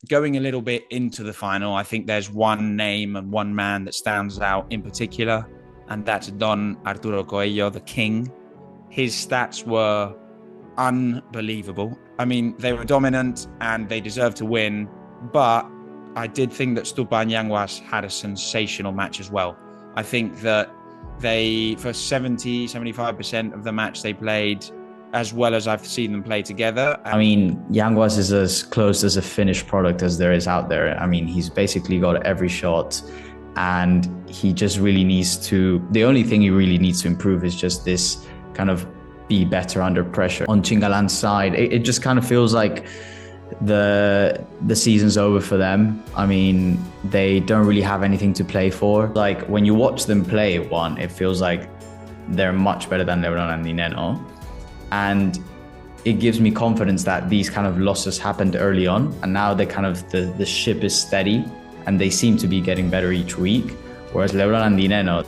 going a little bit into the final, I think there's one name and one man that stands out in particular, and that's Don Arturo Coello, the king. His stats were unbelievable. I mean, they were dominant and they deserved to win, but I did think that Stupa and Yanguas had a sensational match as well. I think that they, for 75% of the match they played, as well as I've seen them play together. I mean, Yanguas is as close as a finished product as there is out there. I mean, he's basically got every shot, and he just really needs to, the only thing he really needs to improve is just this kind of be better under pressure. On Chingalan's side, it just kind of feels like the season's over for them. I mean, they don't really have anything to play for. Like, when you watch them play, Juan, it feels like they're much better than Lebron and Di Nenno. And it gives me confidence that these kind of losses happened early on, and now they kind of, the ship is steady and they seem to be getting better each week. Whereas Lebron and Di Nenno.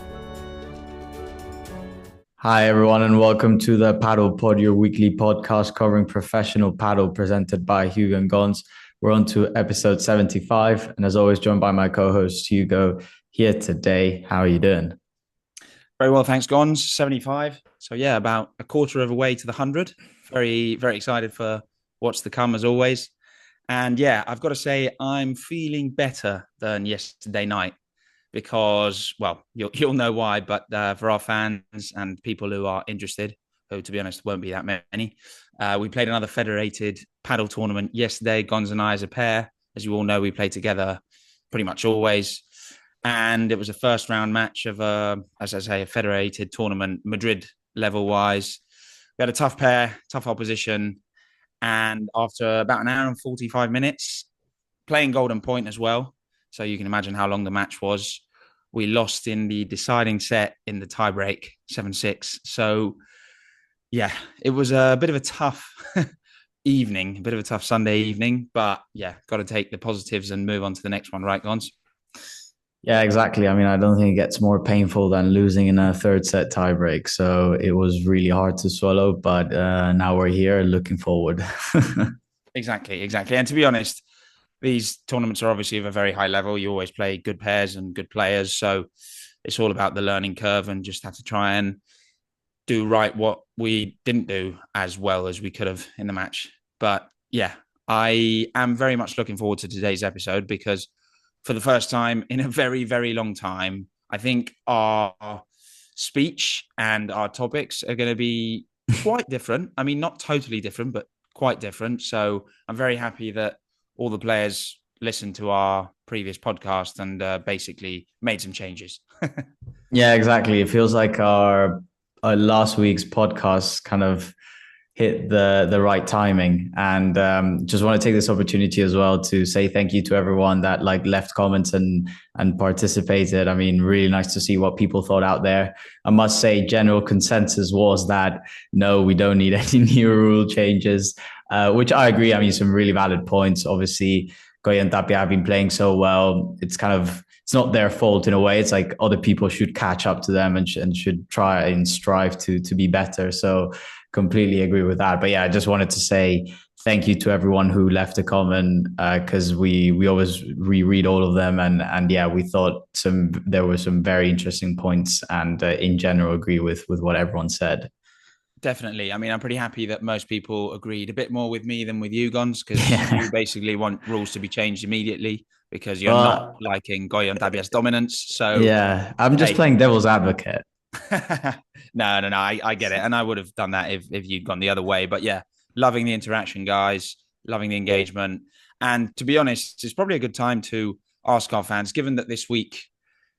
Hi everyone, and welcome to the Padel Pod, your weekly podcast covering professional padel, presented by Hugo and Gons. We're on to episode 75, and as always, joined by my co-host Hugo here today. How are you doing? Very well, thanks, Gons. 75. So yeah, about a quarter of a way to the 100. Very, very excited for what's to come, as always. And yeah, I've got to say, I'm feeling better than yesterday night because, well, you'll know why, but for our fans and people who are interested, who, to be honest, won't be that many, we played another federated padel tournament yesterday, Gons and I as a pair. As you all know, we play together pretty much always. And it was a first round match of, as I say, a federated tournament, Madrid level wise. We had a tough pair, tough opposition. And after about an hour and 45 minutes, playing golden point as well, so you can imagine how long the match was, we lost in the deciding set in the tiebreak, 7-6. So, yeah, it was a bit of a tough evening, a bit of a tough Sunday evening. But, yeah, got to take the positives and move on to the next one, right, Gons? Yeah, exactly. I mean, I don't think it gets more painful than losing in a third set tiebreak. So it was really hard to swallow, but now we're here, looking forward. Exactly. And to be honest, these tournaments are obviously of a very high level. You always play good pairs and good players. So it's all about the learning curve and just have to try and do right what we didn't do as well as we could have in the match. But yeah, I am very much looking forward to today's episode because for the first time in a very, very long time, I think our speech and our topics are going to be quite different. I mean, not totally different, but quite different. So I'm very happy that all the players listened to our previous podcast and basically made some changes. Yeah, exactly. It feels like our last week's podcast kind of hit the right timing, and just want to take this opportunity as well to say thank you to everyone that left comments and participated. I mean, really nice to see what people thought out there. I must say, general consensus was that no, we don't need any new rule changes, which I agree. I mean, some really valid points. Obviously, Coello and Tapia have been playing so well. It's not their fault in a way. It's like other people should catch up to them and should try and strive to be better. So completely agree with that. But yeah, I just wanted to say thank you to everyone who left a comment, because we always reread all of them, and yeah, we thought there were some very interesting points, and in general agree with what everyone said. Definitely. I mean, I'm pretty happy that most people agreed a bit more with me than with you, Gons, because you basically want rules to be changed immediately because you're not liking Coello and Tapia's dominance. So yeah, I'm just playing devil's advocate. No. I get it. And I would have done that if you'd gone the other way. But yeah, loving the interaction, guys, loving the engagement. And to be honest, it's probably a good time to ask our fans, given that this week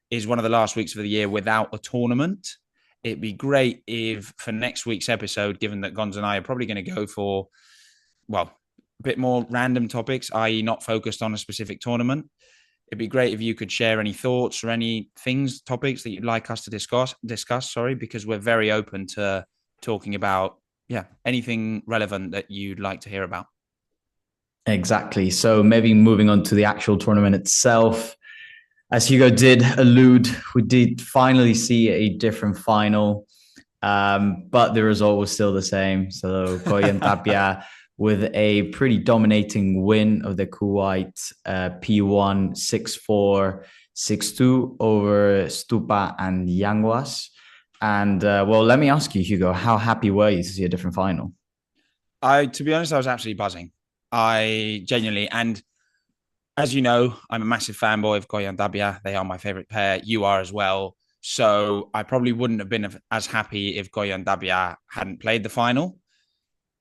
is one of the last weeks of the year without a tournament, it'd be great if for next week's episode, given that Gonz and I are probably going to go for, well, a bit more random topics, i.e. not focused on a specific tournament, it'd be great if you could share any thoughts or any topics that you'd like us to discuss, because we're very open to talking about, anything relevant that you'd like to hear about. Exactly. So maybe moving on to the actual tournament itself, as Hugo did allude, we did finally see a different final, but the result was still the same. So Coello and Tapia with a pretty dominating win of the Kuwait P1 6-4, 6-2 over Stupa and Yanguas. And well, let me ask you, Hugo, how happy were you to see a different final? To be honest, I was absolutely buzzing. I genuinely, and as you know, I'm a massive fanboy of Goya and Tapia. They are my favorite pair. You are as well. So I probably wouldn't have been as happy if Goya and Tapia hadn't played the final.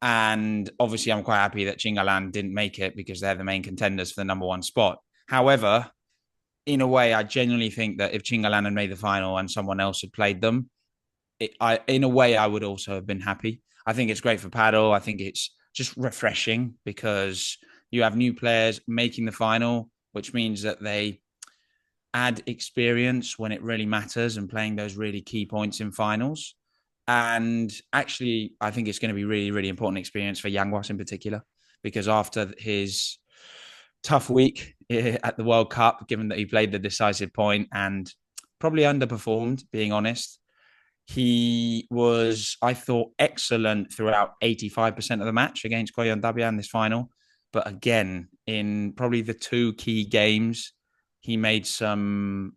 And obviously, I'm quite happy that Chingalan didn't make it because they're the main contenders for the number one spot. However, in a way, I genuinely think that if Chingalan had made the final and someone else had played them, in a way, I would also have been happy. I think it's great for Padel. I think it's just refreshing because you have new players making the final, which means that they add experience when it really matters and playing those really key points in finals. And actually, I think it's going to be really, really important experience for Yanguas in particular, because after his tough week at the World Cup, given that he played the decisive point and probably underperformed, being honest, he was, I thought, excellent throughout 85% of the match against Coello and Tapia in this final. But again, in probably the two key games, he made some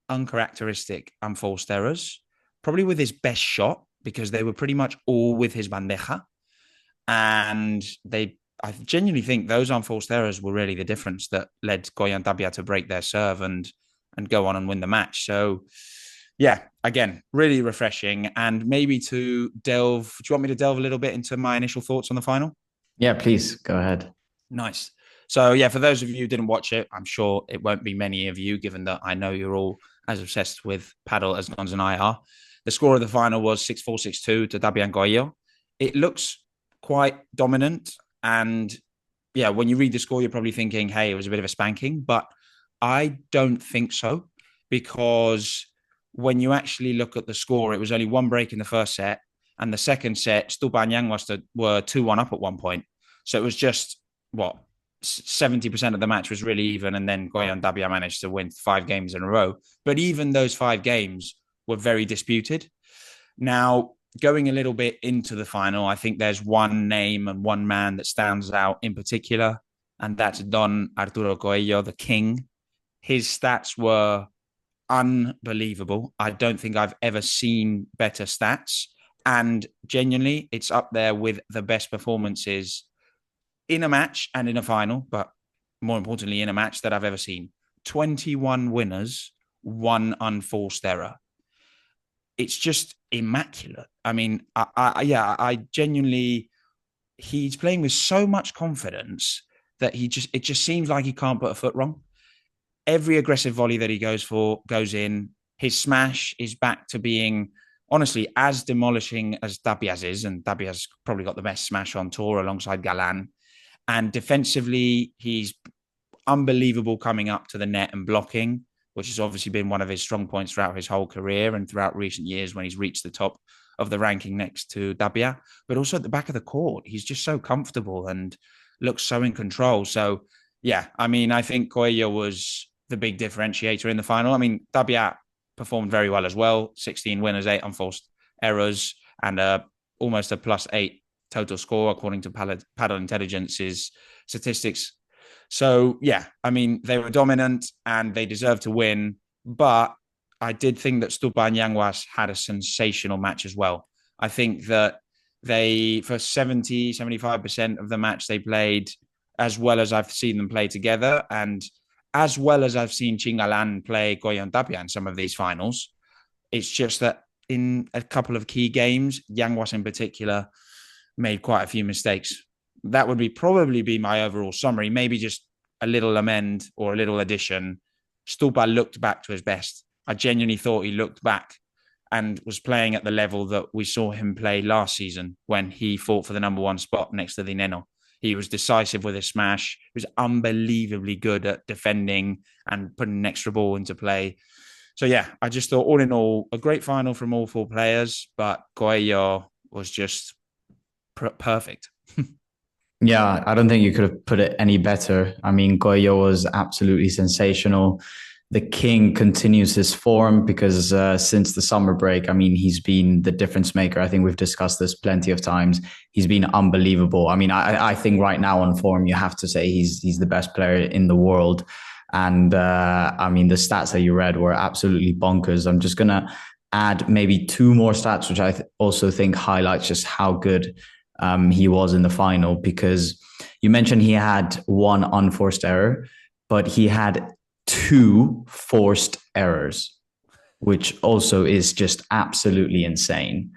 uncharacteristic unforced errors, probably with his best shot, because they were pretty much all with his bandeja. And I genuinely think those unforced errors were really the difference that led Coello and Tapia to break their serve and go on and win the match. So, yeah, again, really refreshing. And maybe do you want me to delve a little bit into my initial thoughts on the final? Yeah, please go ahead. Nice. So, yeah, for those of you who didn't watch it, I'm sure it won't be many of you, given that I know you're all as obsessed with Padel as Gons and I are. The score of the final was 6-4, 6-2 to Tapia and Coello. It looks quite dominant. And, yeah, when you read the score, you're probably thinking, hey, it was a bit of a spanking. But I don't think so, because when you actually look at the score, it was only one break in the first set. And the second set, Stupa and Yanguas were 2-1 up at one point. So it was just, 70% of the match was really even. And then Goya and Tapia managed to win 5 games in a row. But even those 5 games were very disputed. Now, going a little bit into the final, I think there's one name and one man that stands out in particular. And that's Don Arturo Coello, the king. His stats were unbelievable. I don't think I've ever seen better stats. And genuinely, it's up there with the best performances in a match and in a final, but more importantly, in a match that I've ever seen. 21 winners, 1 unforced error. It's just immaculate. I mean, I genuinely, he's playing with so much confidence that it just seems like he can't put a foot wrong. Every aggressive volley that he goes for goes in. His smash is back to being, honestly, as demolishing as Tapia's is, and Tapia's probably got the best smash on tour alongside Galan. And defensively, he's unbelievable coming up to the net and blocking, which has obviously been one of his strong points throughout his whole career and throughout recent years when he's reached the top of the ranking next to Tapia. But also at the back of the court, he's just so comfortable and looks so in control. So, yeah, I mean, I think Coello was the big differentiator in the final. I mean, Tapia performed very well as well. 16 winners, 8 unforced errors, and almost a +8 total score, according to Padel Intelligence's statistics. So, yeah, I mean, they were dominant and they deserved to win. But I did think that Stupa and Yanguas had a sensational match as well. I think that for 75% of the match, they played as well as I've seen them play together, and as well as I've seen Chingalan play Coello and Tapia in some of these finals. It's just that in a couple of key games, Yanguas in particular made quite a few mistakes. That would probably be my overall summary. Maybe just a little amend or a little addition. Stupa looked back to his best. I genuinely thought he looked back and was playing at the level that we saw him play last season when he fought for the number one spot next to Di Nenno. He was decisive with his smash. He was unbelievably good at defending and putting an extra ball into play. So, yeah, I just thought all in all, a great final from all 4 players, but Coello was just perfect. Yeah, I don't think you could have put it any better. I mean, Coello was absolutely sensational. the king continues his form because since the summer break, I mean, he's been the difference maker. I think we've discussed this plenty of times. He's been unbelievable. I mean, I think right now on form, you have to say he's the best player in the world. And I mean, the stats that you read were absolutely bonkers. I'm just going to add maybe two more stats, which I also think highlights just how good he was in the final, because you mentioned he had one unforced error, but he had two forced errors, which also is just absolutely insane.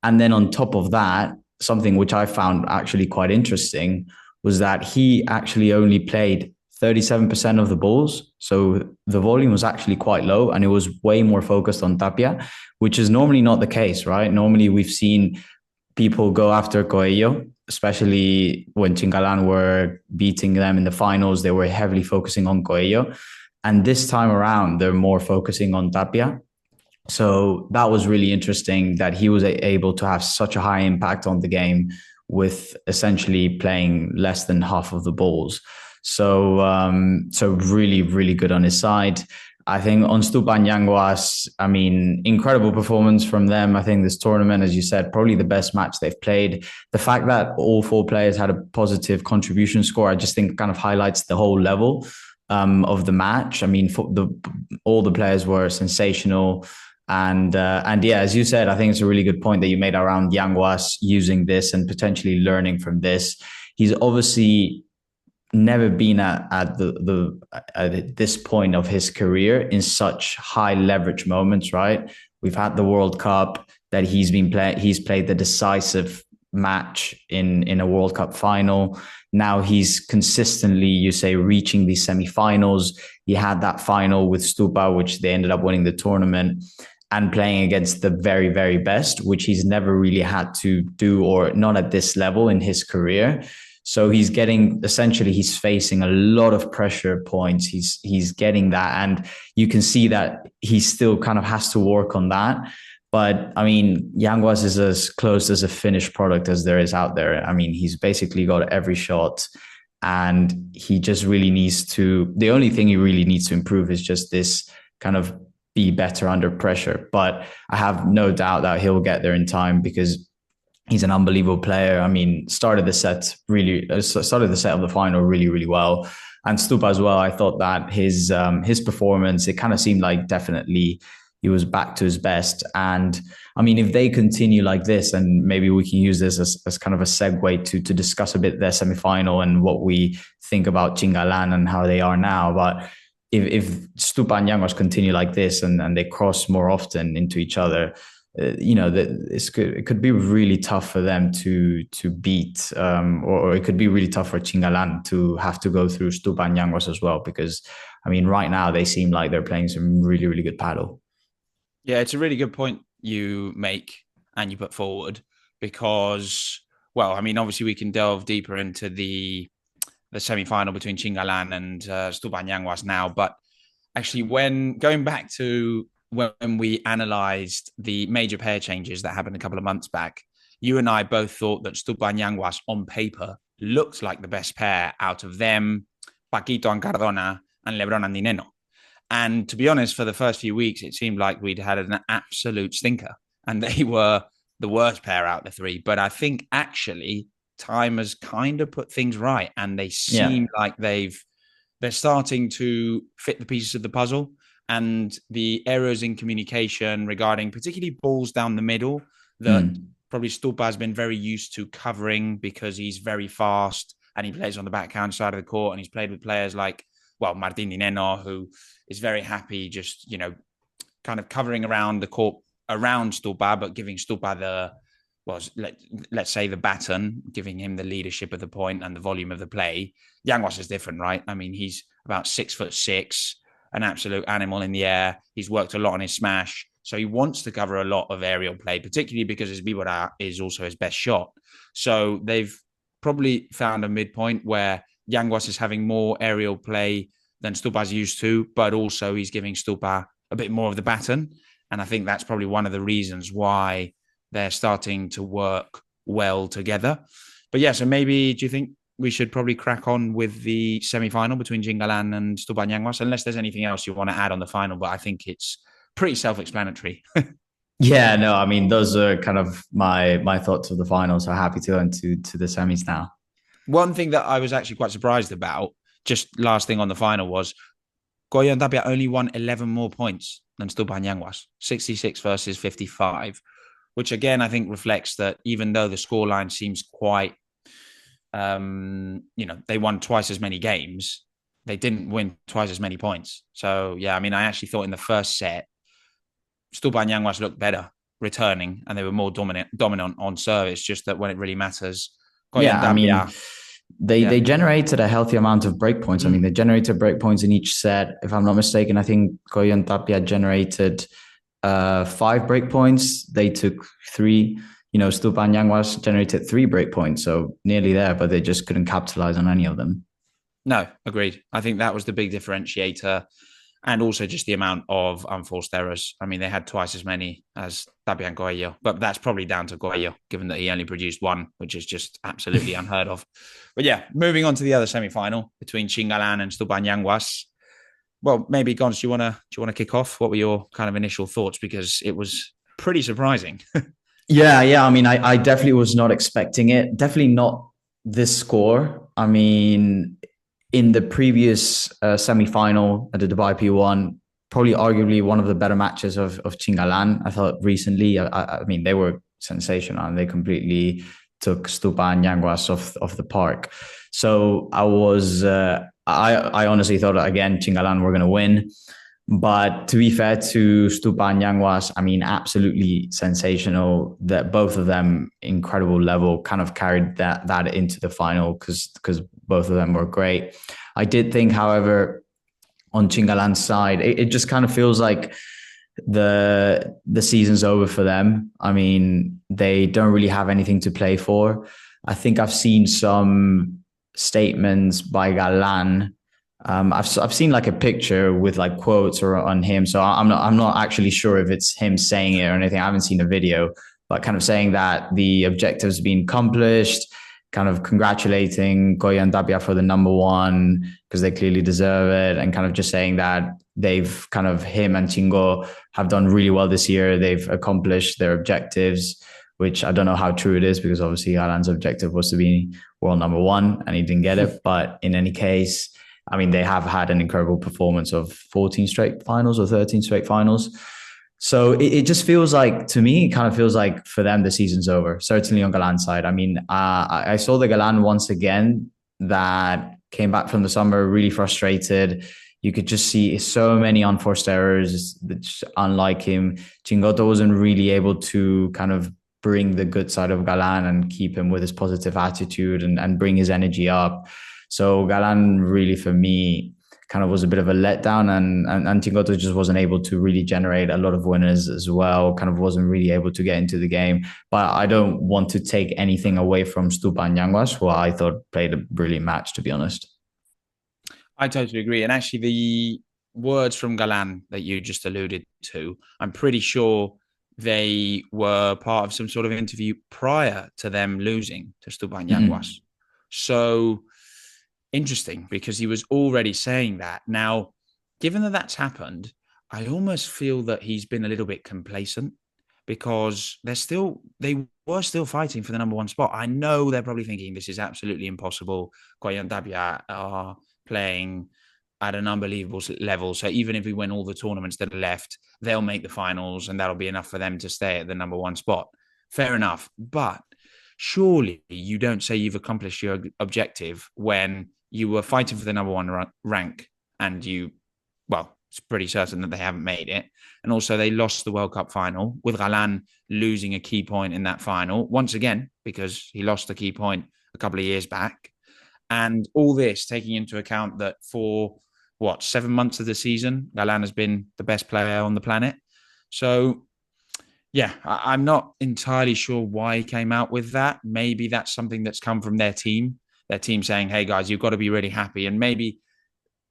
And then on top of that, something which I found actually quite interesting was that he actually only played 37% of the balls. So the volume was actually quite low and it was way more focused on Tapia, which is normally not the case, right? Normally we've seen people go after Coello, especially when Chingalan were beating them in the finals. They were heavily focusing on Coello. And this time around, they're more focusing on Tapia. So that was really interesting that he was able to have such a high impact on the game with essentially playing less than half of the balls. So really, really good on his side. I think on Stupa and Yanguas, I mean, incredible performance from them. I think this tournament, as you said, probably the best match they've played. The fact that all four players had a positive contribution score, I just think kind of highlights the whole level of the match. I mean, all the players were sensational. And yeah, as you said, I think it's a really good point that you made around Yanguas using this and potentially learning from this. He's obviously never been at this point of his career in such high leverage moments, right? We've had the World Cup that he's played the decisive match in a World Cup final. Now he's consistently, you say, reaching these semifinals. He had that final with Stupa, which they ended up winning the tournament, and playing against the very, very best, which he's never really had to do, or not at this level in his career. So he's facing a lot of pressure points. He's getting that. And you can see that he still kind of has to work on that. But I mean, Yanguas is as close as a finished product as there is out there. I mean, he's basically got every shot, and he just really needs to, the only thing he really needs to improve is just this kind of be better under pressure. But I have no doubt that he'll get there in time because he's an unbelievable player. I mean, started the set of the final really, really well. And Stupa as well. I thought that his performance, it kind of seemed like definitely he was back to his best. And I mean, if they continue like this, and maybe we can use this as kind of a segue to discuss a bit their semifinal and what we think about Chingalan and how they are now. But if Stupa and Yanguas continue like this and they cross more often into each other, it could be really tough for them to beat, or it could be really tough for Chingalan to have to go through Stupa and Yanguas as well, because I mean, right now they seem like they're playing some really, really good paddle. Yeah, it's a really good point you make and you put forward because, well, I mean, obviously we can delve deeper into the semi-final between Chingalan and Stupa and Yanguas now, but actually when going back to when we analysed the major pair changes that happened a couple of months back, you and I both thought that Stupa and Yanguas on paper looked like the best pair out of them, Paquito and Cardona, and Lebron and Di Nenno. And to be honest, for the first few weeks, it seemed like we'd had an absolute stinker and they were the worst pair out of the three. But I think actually time has kind of put things right and they seem like they're starting to fit the pieces of the puzzle. And the errors in communication regarding particularly balls down the middle that probably Stupa has been very used to covering because he's very fast and he plays on the backhand side of the court and he's played with players like, well, Martín Di Nenno, who is very happy just, kind of covering around the court around Stupa, but giving Stupa let's say the baton, giving him the leadership of the point and the volume of the play. Yanguas is different, right? I mean, he's about 6'6", an absolute animal in the air. He's worked a lot on his smash. So he wants to cover a lot of aerial play, particularly because his Bibora is also his best shot. So they've probably found a midpoint where Yanguas is having more aerial play than Stupa's used to, but also he's giving Stupa a bit more of the baton. And I think that's probably one of the reasons why they're starting to work well together. But yeah, so maybe do you think we should probably crack on with the semi-final between Chingalan and Stupa Yanguas, unless there's anything else you want to add on the final. But I think it's pretty self-explanatory. Yeah, no, I mean those are kind of my thoughts of the final. So happy to go into the semis now. One thing that I was actually quite surprised about, just last thing on the final, was Coello and Tapia only won 11 more points than Stupa Yanguas, 66 versus 55, which again I think reflects that even though the scoreline seems quite, they won twice as many games, they didn't win twice as many points. So yeah, I mean, I actually thought in the first set, Stupa and Yanguas looked better returning, and they were more dominant on serve. It's just that when it really matters, Yeah, I mean, they generated a healthy amount of break points. I mean, they generated break points in each set. If I'm not mistaken, I think Coello and Tapia generated 5 break points. They took 3. Stupa and Yanguas generated 3 break points, so nearly there, but they just couldn't capitalize on any of them. No, agreed. I think that was the big differentiator. And also just the amount of unforced errors. I mean, they had twice as many as Tapia and Coello, but that's probably down to Coello, given that he only produced 1, which is just absolutely unheard of. But yeah, moving on to the other semi-final between Chingalan and Stupa and Yanguas. Well, maybe Gons, do you want to kick off? What were your kind of initial thoughts? Because it was pretty surprising. Yeah. I mean, I definitely was not expecting it. Definitely not this score. I mean, in the previous semi-final at the Dubai P1, probably arguably one of the better matches of Chingalan. I thought recently, I mean, they were sensational and they completely took Stupa and Yanguas off the park. So I was, I honestly thought, again, Chingalan were going to win. But to be fair to Stupa and Yanguas, I mean, absolutely sensational. That both of them, incredible level, kind of carried that into the final because both of them were great. I did think, however, on Chingalan's side, it just kind of feels like the season's over for them. I mean, they don't really have anything to play for. I think I've seen some statements by Galan. I've seen like a picture with like quotes or on him, so I'm not actually sure if it's him saying it or anything. I haven't seen a video, but kind of saying that the objective's been accomplished, kind of congratulating Coello and Tapia for the number 1 because they clearly deserve it, and kind of just saying that they've kind of, him and Chingo have done really well this year. They've accomplished their objectives, which I don't know how true it is because obviously Galan's objective was to be world number 1 and he didn't get it. But in any case, I mean, they have had an incredible performance of 14 straight finals or 13 straight finals. So it just feels like, to me, it kind of feels like for them, the season's over, certainly on Galan's side. I mean, I saw the Galan once again that came back from the summer really frustrated. You could just see so many unforced errors. Unlike him, Chingotto wasn't really able to kind of bring the good side of Galan and keep him with his positive attitude and bring his energy up. So Galan really, for me, kind of was a bit of a letdown, and Chingotto just wasn't able to really generate a lot of winners as well, kind of wasn't really able to get into the game. But I don't want to take anything away from Stupa and Yanguas, who I thought played a brilliant match, to be honest. I totally agree. And actually, the words from Galan that you just alluded to, I'm pretty sure they were part of some sort of interview prior to them losing to Stupa and Yanguas. So interesting, because he was already saying that. Now, given that that's happened, I almost feel that he's been a little bit complacent because they were still fighting for the number 1 spot. I know they're probably thinking this is absolutely impossible. Coello and Tapia are playing at an unbelievable level. So even if we win all the tournaments that are left, they'll make the finals and that'll be enough for them to stay at the number 1 spot. Fair enough. But surely you don't say you've accomplished your objective when you were fighting for the number 1 rank and it's pretty certain that they haven't made it. And also they lost the World Cup final with Galan losing a key point in that final once again, because he lost a key point a couple of years back. And all this taking into account that for 7 months of the season, Galan has been the best player on the planet. So yeah, I'm not entirely sure why he came out with that. Maybe that's something that's come from their team saying, hey guys, you've got to be really happy. And maybe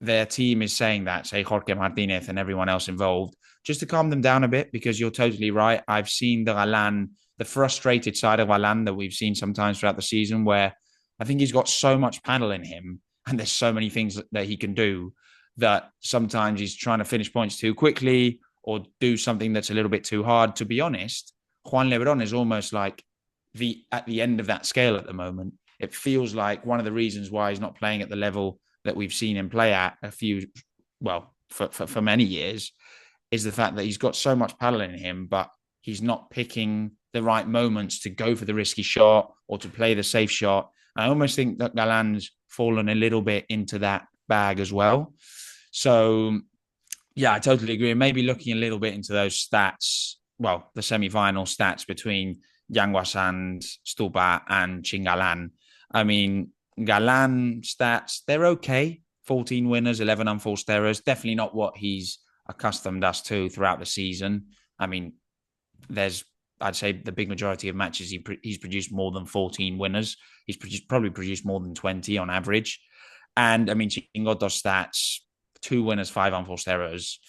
their team is saying that, say Jorge Martinez and everyone else involved, just to calm them down a bit, because you're totally right. I've seen the frustrated side of Galan that we've seen sometimes throughout the season, where I think he's got so much paddle in him, and there's so many things that he can do that sometimes he's trying to finish points too quickly or do something that's a little bit too hard. To be honest, Juan Lebrón is almost like at the end of that scale at the moment. It feels like one of the reasons why he's not playing at the level that we've seen him play at for many years is the fact that he's got so much paddle in him, but he's not picking the right moments to go for the risky shot or to play the safe shot. I almost think that Galan's fallen a little bit into that bag as well. So, yeah, I totally agree. Maybe looking a little bit into those stats, well, the semi-final stats between Yanguas and Stupa and Chingalan. I mean, Galan stats, they're okay. 14 winners, 11 unforced errors. Definitely not what he's accustomed us to throughout the season. I mean, I'd say the big majority of matches he's produced more than 14 winners. He's probably produced more than 20 on average. And I mean, Chingotto stats, 2 winners, 5 unforced errors.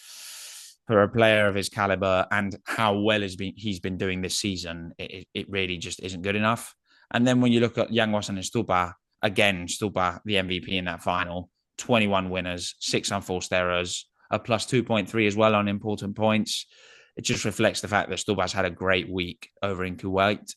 For a player of his caliber and how well he's been doing this season, it really just isn't good enough. And then when you look at Yanguas and Stupa, again, Stupa, the MVP in that final, 21 winners, 6 unforced errors, a plus 2.3 as well on important points. It just reflects the fact that Stupa's had a great week over in Kuwait.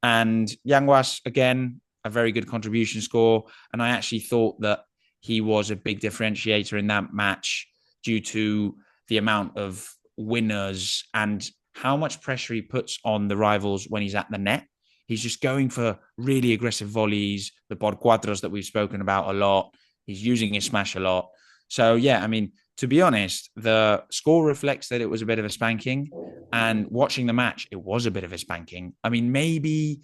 And Yanguas, again, a very good contribution score. And I actually thought that he was a big differentiator in that match due to the amount of winners and how much pressure he puts on the rivals when he's at the net. He's just going for really aggressive volleys, the por cuatros that we've spoken about a lot. He's using his smash a lot. So, yeah, I mean, to be honest, the score reflects that it was a bit of a spanking. And watching the match, it was a bit of a spanking. I mean, maybe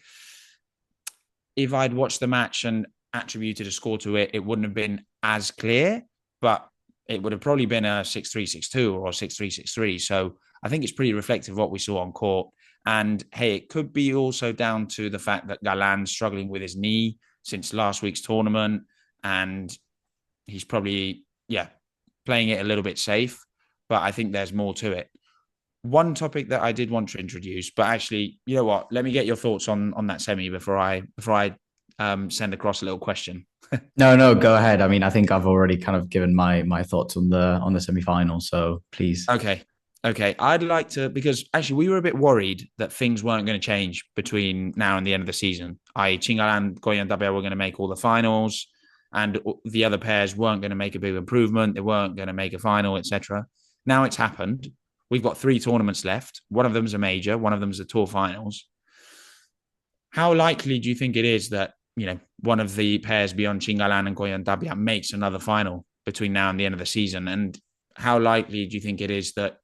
if I'd watched the match and attributed a score to it, it wouldn't have been as clear, but it would have probably been a 6-3, 6-2 or 6-3, 6-3. So I think it's pretty reflective of what we saw on court. And hey, it could be also down to the fact that Galan's struggling with his knee since last week's tournament. And he's probably, playing it a little bit safe. But I think there's more to it. One topic that I did want to introduce, but actually, you know what? Let me get your thoughts on that semi before I send across a little question. No, go ahead. I mean, I think I've already kind of given my thoughts on the semi-final, so please. Okay. I'd like to, because actually we were a bit worried that things weren't going to change between now and the end of the season. Chingalan, Coello and Tapia were going to make all the finals, and the other pairs weren't going to make a big improvement. They weren't going to make a final, etc. Now it's happened. We've got 3 tournaments left. One of them's a major. One of them's the tour finals. How likely do you think it is that, one of the pairs beyond Chingalan and Coello and Tapia makes another final between now and the end of the season? And how likely do you think it is that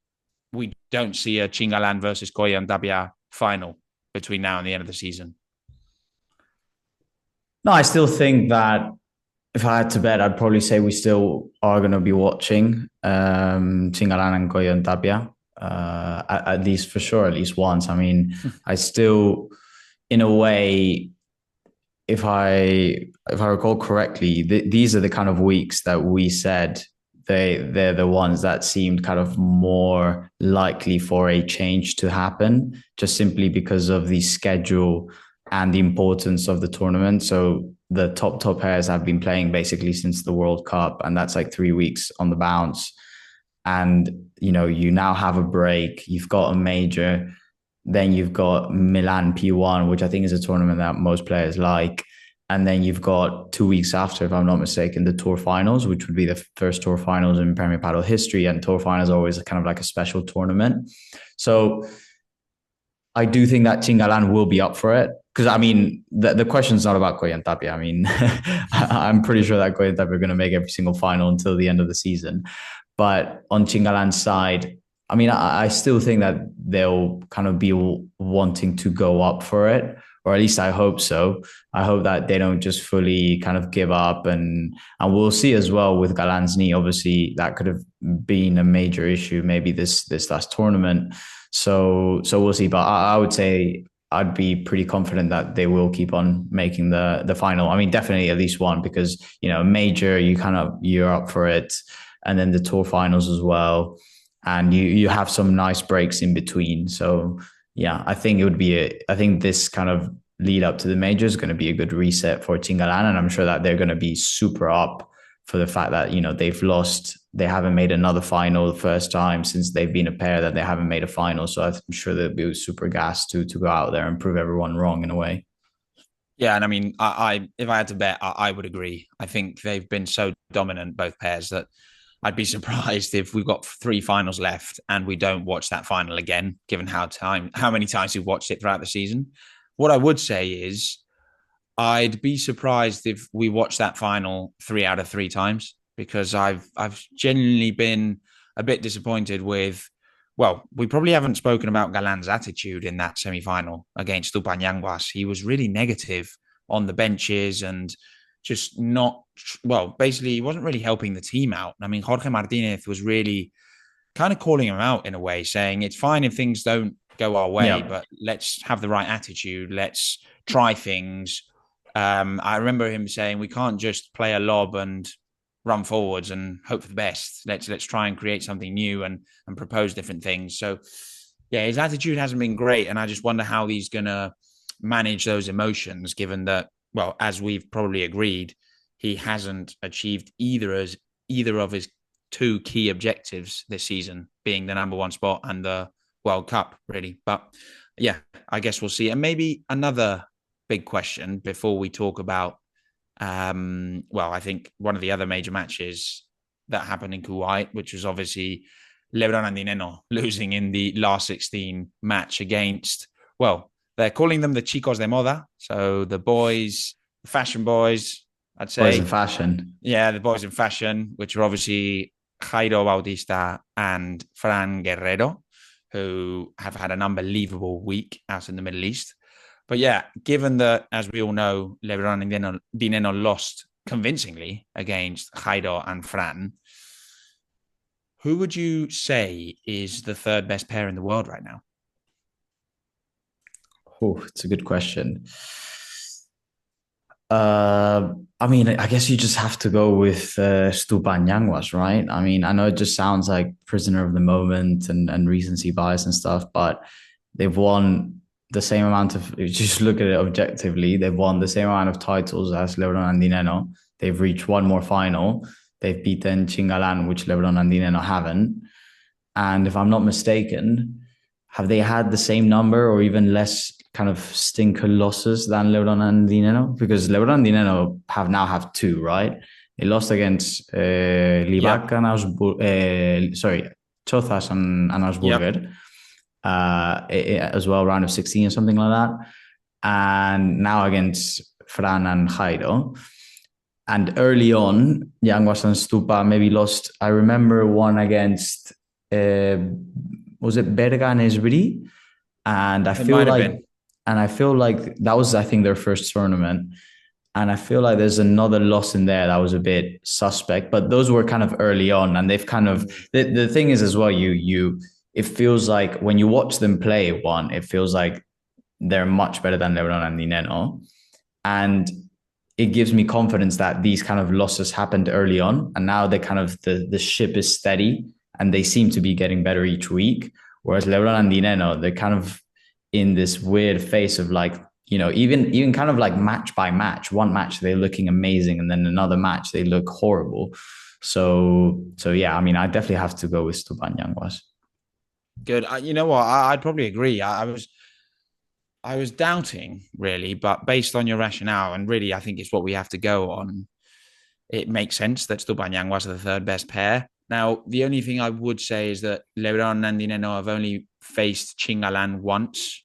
we don't see a Chingalan versus Coello and Tapia final between now and the end of the season? No, I still think that if I had to bet, I'd probably say we still are going to be watching Chingalan and Coello and Tapia, at least for sure, at least once. I mean, I still, in a way, if I recall correctly, these are the kind of weeks that we said they're the ones that seemed kind of more likely for a change to happen, just simply because of the schedule and the importance of the tournament. So the top pairs have been playing basically since the World Cup, and that's like 3 weeks on the bounce. And, you now have a break, you've got a major, then you've got Milan P1, which I think is a tournament that most players like. And then you've got 2 weeks after, if I'm not mistaken, the tour finals, which would be the first tour finals in Premier Padel history. And tour finals are always kind of like a special tournament. So I do think that Chingalan will be up for it. Because, I mean, the question's not about Coello and Tapia. I mean, I'm pretty sure that Coello and Tapia are going to make every single final until the end of the season. But on Chingalan's side, I mean, I still think that they'll kind of be wanting to go up for it, or at least I hope so. I hope that they don't just fully kind of give up, and we'll see as well with Galan's knee. Obviously, that could have been a major issue maybe this last tournament. So we'll see. But I would say I'd be pretty confident that they will keep on making the final. I mean, definitely at least one, because major, you're up for it, and then the tour finals as well. And you have some nice breaks in between. So yeah, I think it would be I think this kind of lead up to the major is going to be a good reset for Chingalan. And I'm sure that they're going to be super up for the fact that, they haven't made another final the first time since they've been a pair that they haven't made a final. So I'm sure they'll be super gassed to go out there and prove everyone wrong in a way. Yeah, and I mean, I if I had to bet, I would agree. I think they've been so dominant, both pairs, that I'd be surprised if we've got 3 finals left and we don't watch that final again, given how many times we've watched it throughout the season. What I would say is I'd be surprised if we watch that final 3 out of 3 times, because I've genuinely been a bit disappointed with. Well, we probably haven't spoken about Galan's attitude in that semi-final against Stupa Yanguas. He was really negative on the benches and just not, well, basically he wasn't really helping the team out. I mean, Jorge Martinez was really kind of calling him out in a way, saying it's fine if things don't go our way, but let's have the right attitude. Let's try things. I remember him saying we can't just play a lob and run forwards and hope for the best. Let's try and create something new and propose different things. So yeah, his attitude hasn't been great, and I just wonder how he's gonna manage those emotions, given that, well, as we've probably agreed, he hasn't achieved either of his 2 key objectives this season, being the number 1 spot and the World Cup, really. But yeah, I guess we'll see. And maybe another big question before we talk about I think one of the other major matches that happened in Kuwait, which was obviously Lebron and Di Nenno losing in the last 16 match against, well, they're calling them the chicos de moda. So the boys, the fashion boys, I'd say. Boys in fashion. Yeah, the boys in fashion, which are obviously Jairo, Bautista and Fran Guerrero, who have had an unbelievable week out in the Middle East. But yeah, given that, as we all know, Lebron and Di Nenno lost convincingly against Jairo and Fran, who would you say is the 3rd best pair in the world right now? Oh, it's a good question. I mean, I guess you just have to go with Stupa and Yanguas, right? I mean, I know it just sounds like prisoner of the moment and recency bias and stuff, but they've won the same amount of, if you just look at it objectively, they've won the same amount of titles as Lebron and Di Nenno. They've reached 1 more final. They've beaten Chingalan, which Lebron and Di Nenno haven't. And if I'm not mistaken, have they had the same number or even less kind of stinker losses than Lebron and Di Nenno? Because Lebron and Di Nenno have 2, right? They lost against Libac and Chozas and Augsburger. Yep. As well, round of 16 or something like that. And now against Fran and Jairo. And early on, Yanguas and Stupa maybe lost. I remember one against, was it Berga and Esbri? And I feel like that was, I think, their first tournament. And I feel like there's another loss in there that was a bit suspect, but those were kind of early on. And they've kind of, the thing is as well, it feels like when you watch them play it feels like they're much better than Lebron and Di Nenno. And it gives me confidence that these kind of losses happened early on. And now they kind of, the ship is steady and they seem to be getting better each week. Whereas Lebron and Di Nenno, they're kind of in this weird phase of like, even kind of like match by match. One match, they're looking amazing. And then another match, they look horrible. So yeah, I mean, I definitely have to go with Stupa and Yanguas. Good. You know what? I'd probably agree. I was doubting, really, but based on your rationale, and really, I think it's what we have to go on. It makes sense that Stupa and Yanguas are the 3rd best pair. Now, the only thing I would say is that Lebron and Di Nenno have only faced Chingalan once,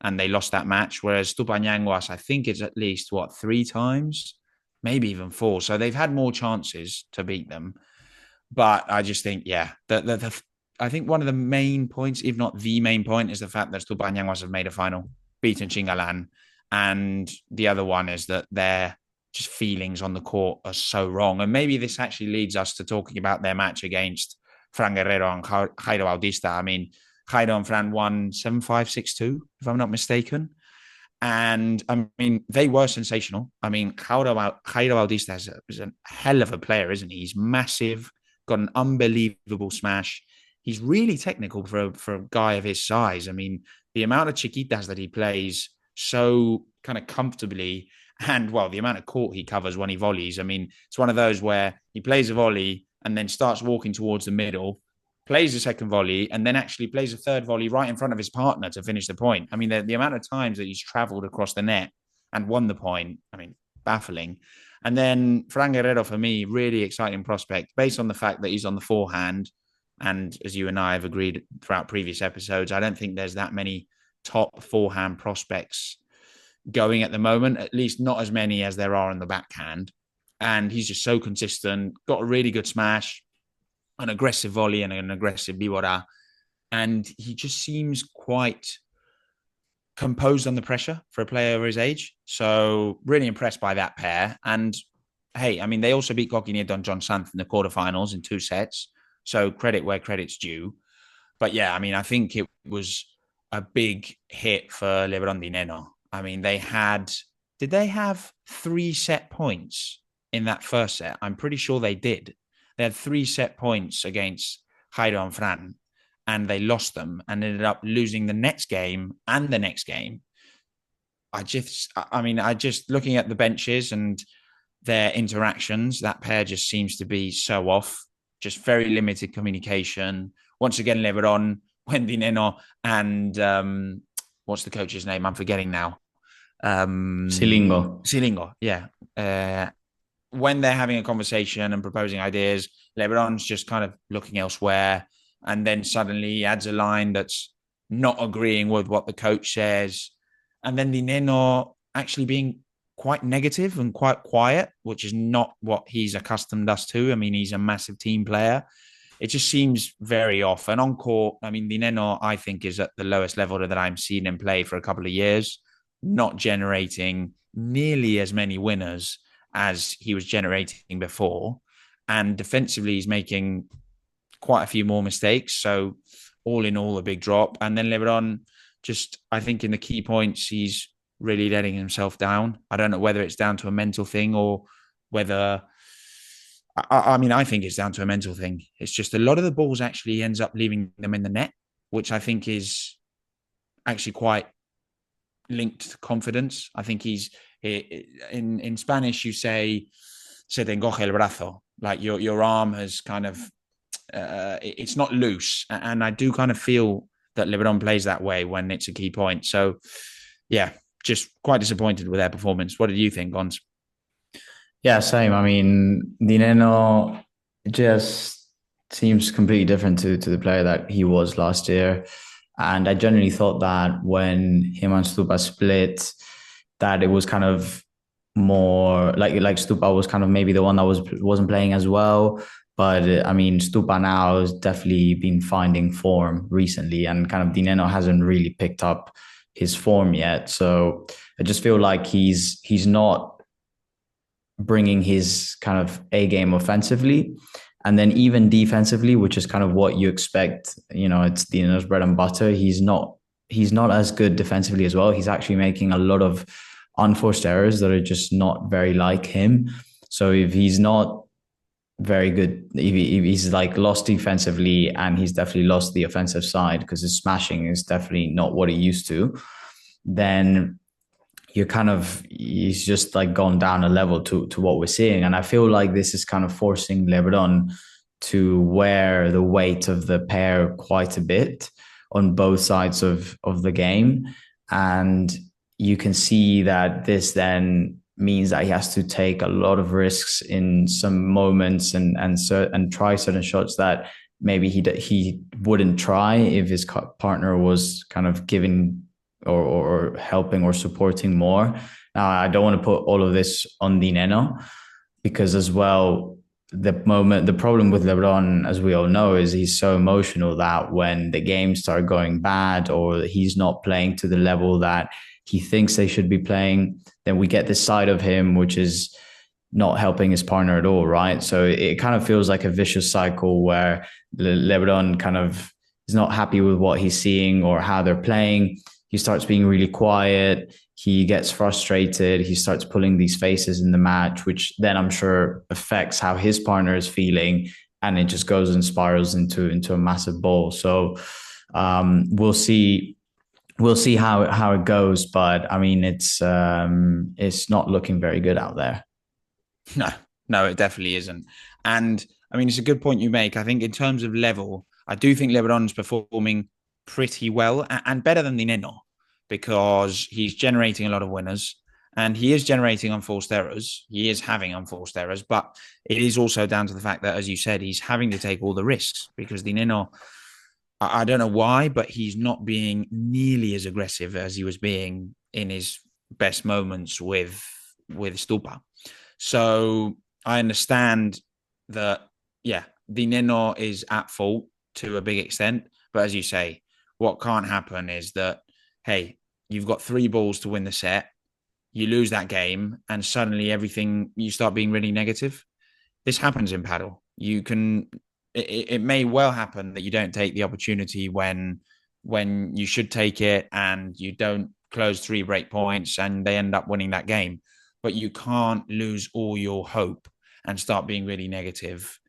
and they lost that match, whereas Stupa and Yanguas, I think it's at least, 3 times? Maybe even 4. So they've had more chances to beat them. But I just think, yeah, I think one of the main points, if not the main point, is the fact that Stupa and Yanguas have made a final, beaten Chingalan. And the other one is that their just feelings on the court are so wrong. And maybe this actually leads us to talking about their match against Fran Guerrero and Jairo Bautista. I mean, Jairo and Fran won 7-5, 6-2, if I'm not mistaken. And I mean, they were sensational. I mean, Jairo Bautista is a hell of a player, isn't he? He's massive, got an unbelievable smash. He's really technical for a guy of his size. I mean, the amount of chiquitas that he plays so kind of comfortably. And well, the amount of court he covers when he volleys, I mean, it's one of those where he plays a volley and then starts walking towards the middle, plays a second volley, and then actually plays a third volley right in front of his partner to finish the point. I mean, the amount of times that he's traveled across the net and won the point, I mean, baffling. And then Fran Guerrero, for me, really exciting prospect based on the fact that he's on the forehand. And as you and I have agreed throughout previous episodes, I don't think there's that many top forehand prospects going at the moment, at least not as many as there are in the backhand. And he's just so consistent, got a really good smash, an aggressive volley and an aggressive bibora. And he just seems quite composed under pressure for a player his age. So really impressed by that pair. And hey, I mean, they also beat Coquinieto and John Santh in the quarterfinals in 2 sets. So credit where credit's due. But yeah, I mean, I think it was a big hit for Lebron and Di Nenno. I mean, did they have 3 set points in that first set? I'm pretty sure they did. They had 3 set points against Jairo and Fran, and they lost them and ended up losing the next game and the next game. I just looking at the benches and their interactions, that pair just seems to be so off, just very limited communication. Once again, Lebron, Di Nenno, and what's the coach's name? I'm forgetting now. Silingo, yeah. When they're having a conversation and proposing ideas, Lebron's just kind of looking elsewhere. And then suddenly he adds a line that's not agreeing with what the coach says. And then Di Nenno actually being quite negative and quite quiet, which is not what he's accustomed us to. I mean, he's a massive team player. It just seems very off. And on court, I mean, Di Nenno, I think, is at the lowest level that I'm seeing him play for a couple of years, not generating nearly as many winners as he was generating before. And defensively, he's making quite a few more mistakes. So all in all, a big drop. And then Lebron, just, I think in the key points, he's really letting himself down. I don't know whether it's down to a mental thing or whether... I mean, I think it's down to a mental thing. It's just a lot of the balls actually ends up leaving them in the net, which I think is actually quite linked to confidence. I think he's in Spanish, you say se te encoge el brazo, like your arm has kind of it's not loose. And I do kind of feel that Lebron plays that way when it's a key point. So yeah, just quite disappointed with their performance. What did you think, Gons? Yeah, same. I mean, Di Nenno just seems completely different to the player that he was last year. And I generally thought that when him and Stupa split, that it was kind of more like Stupa was kind of maybe the one that wasn't playing as well. But I mean, Stupa now has definitely been finding form recently, and kind of Di Nenno hasn't really picked up his form yet. So I just feel like he's not bringing his kind of A game offensively, and then even defensively, which is kind of what you expect. You know, it's Di Nenno's bread and butter. He's not as good defensively as well. He's actually making a lot of unforced errors that are just not very like him. So if he's not very good, if he's like lost defensively, and he's definitely lost the offensive side because his smashing is definitely not what he used to, then he's just like gone down a level to what we're seeing. And I feel like this is kind of forcing Lebron to wear the weight of the pair quite a bit on both sides of the game. And you can see that this then means that he has to take a lot of risks in some moments and try certain shots that maybe he wouldn't try if his partner was kind of giving or helping or supporting more. Now, I don't want to put all of this on Di Nenno, because as well, the problem with Lebron, as we all know, is he's so emotional that when the games start going bad or he's not playing to the level that he thinks they should be playing, then we get this side of him which is not helping his partner at all, right? So it kind of feels like a vicious cycle where Lebron kind of is not happy with what he's seeing or how they're playing. He starts being really quiet. He gets frustrated. He starts pulling these faces in the match, which then I'm sure affects how his partner is feeling. And it just goes and spirals into a massive ball. So we'll see we'll see how it goes. But I mean, it's not looking very good out there. No, no, it definitely isn't. And I mean, it's a good point you make. I think in terms of level, I do think Lebron's performing pretty well and better than Di Nenno because he's generating a lot of winners and he is generating unforced errors. He is having unforced errors, but it is also down to the fact that, as you said, he's having to take all the risks because Di Nenno, I don't know why, but he's not being nearly as aggressive as he was being in his best moments with Stupa. So I understand that, yeah, Di Nenno is at fault to a big extent. But as you say, what can't happen is that, hey, you've got 3 balls to win the set, you lose that game, and suddenly everything, you start being really negative. This happens in paddle. It may well happen that you don't take the opportunity when you should take it and you don't close 3 break points and they end up winning that game. But you can't lose all your hope and start being really negative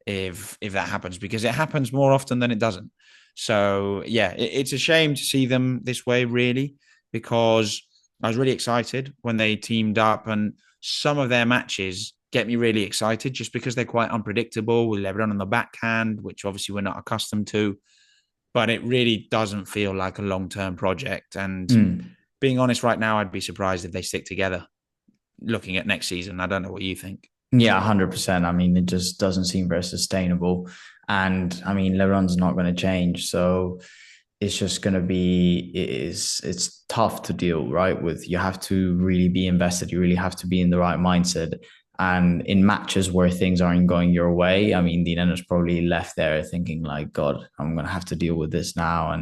if that happens, because it happens more often than it doesn't. So yeah, it's a shame to see them this way, really, because I was really excited when they teamed up, and some of their matches get me really excited just because they're quite unpredictable with Lebrón on the backhand, which obviously we're not accustomed to. But it really doesn't feel like a long-term project. And being honest, right now, I'd be surprised if they stick together looking at next season. I don't know what you think. Yeah, 100%. I mean, it just doesn't seem very sustainable. And I mean, Lebron's not going to change. So it's just going to be, it's tough to deal, right? With, you have to really be invested. You really have to be in the right mindset. And in matches where things aren't going your way, I mean, Di Nenno's probably left there thinking like, God, I'm going to have to deal with this now.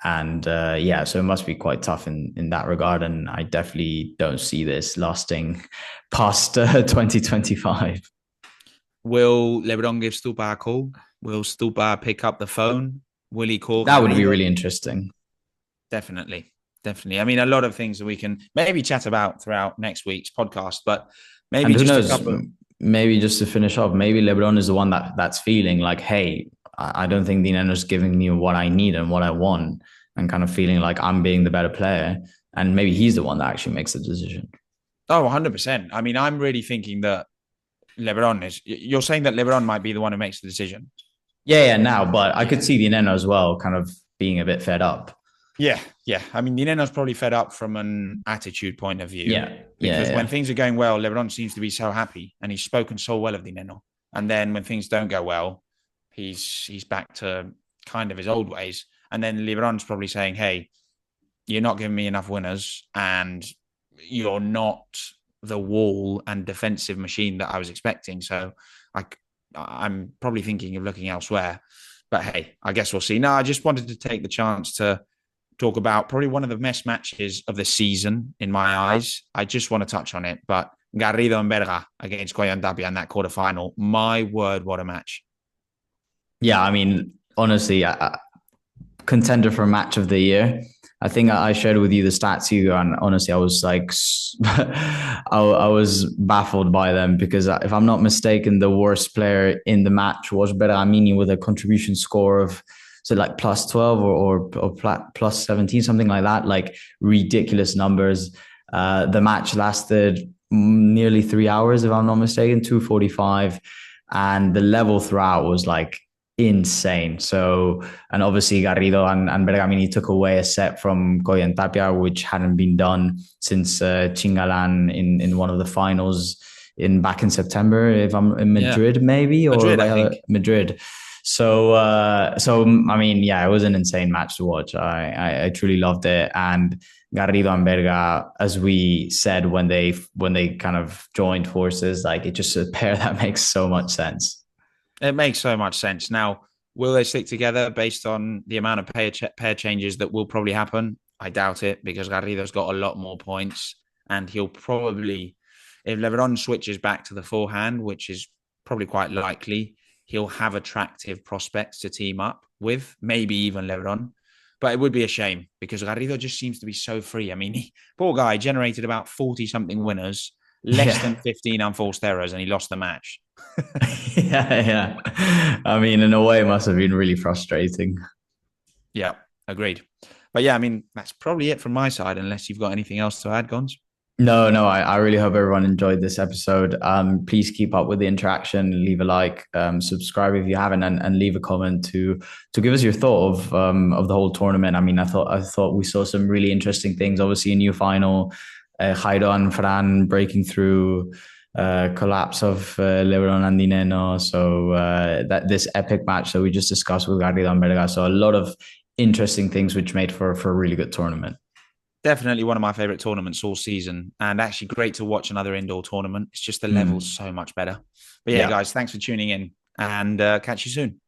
And yeah, so it must be quite tough in that regard. And I definitely don't see this lasting past 2025. Will Lebron give Stupa a call? Will Stupa pick up the phone? Will he call That would be Garrido? really interesting. Definitely. Definitely. I mean, a lot of things that we can maybe chat about throughout next week's podcast, but maybe And who just a knows, couple. maybe just to finish off, maybe Lebron is the one that's feeling like, hey, I don't think Di Nenno's giving me what I need and what I want, and kind of feeling like I'm being the better player. And maybe he's the one that actually makes the decision. Oh, 100%. I mean, I'm really thinking that Lebron is, you're saying that Lebron might be the one who makes the decision. Yeah, now, but I could see Di Nenno as well, kind of being a bit fed up. Yeah, yeah. I mean, Di Nenno's probably fed up from an attitude point of view. Yeah, Because when things are going well, Lebron seems to be so happy and he's spoken so well of Di Nenno. And then when things don't go well, he's back to kind of his old ways. And then Lebron's probably saying, hey, you're not giving me enough winners and you're not the wall and defensive machine that I was expecting. So I'm probably thinking of looking elsewhere. But hey, I guess we'll see. No, I just wanted to take the chance to talk about probably one of the best matches of the season in my eyes. I just want to touch on it, but Garrido and Berga against Coello and Tapia in that quarterfinal. My word, what a match. Yeah, I mean, honestly, contender for match of the year. I think I shared with you the stats here, and honestly, I was like, I was baffled by them because if I'm not mistaken, the worst player in the match was Bergamini with a contribution score of, so like plus 12 or plus 17, something like that, like ridiculous numbers. The match lasted nearly 3 hours, if I'm not mistaken, 2:45, and the level throughout was like insane. So, and obviously Garrido and Bergamini took away a set from Coello and Tapia, which hadn't been done since Chingalan in one of the finals back in September, if I'm in Madrid, maybe, or Madrid, I think. Madrid. So I mean, yeah, it was an insane match to watch. I truly loved it. And Garrido and Berga, as we said when they kind of joined forces, like it's just a pair that makes so much sense. It makes so much sense. Now, will they stick together based on the amount of pair changes that will probably happen? I doubt it because Garrido's got a lot more points and he'll probably, if Lebron switches back to the forehand, which is probably quite likely, he'll have attractive prospects to team up with, maybe even Lebron. But it would be a shame because Garrido just seems to be so free. I mean, poor guy generated about 40-something winners, less than 15 unforced errors, and he lost the match. Yeah. I mean, in a way, it must have been really frustrating. Yeah, agreed. But yeah, I mean, that's probably it from my side, unless you've got anything else to add, Gons. No, I really hope everyone enjoyed this episode. Please keep up with the interaction, leave a like, subscribe if you haven't, and leave a comment to give us your thought of the whole tournament. I mean, I thought we saw some really interesting things. Obviously, a new final, Jairo and Fran breaking through, collapse of Lebron and Di Nenno. So that this epic match that we just discussed with Garrido and Berga. So a lot of interesting things which made for a really good tournament. Definitely one of my favorite tournaments all season, and actually great to watch another indoor tournament. It's just the level's so much better. But yeah, Yeah. guys, thanks for tuning in, and catch you soon.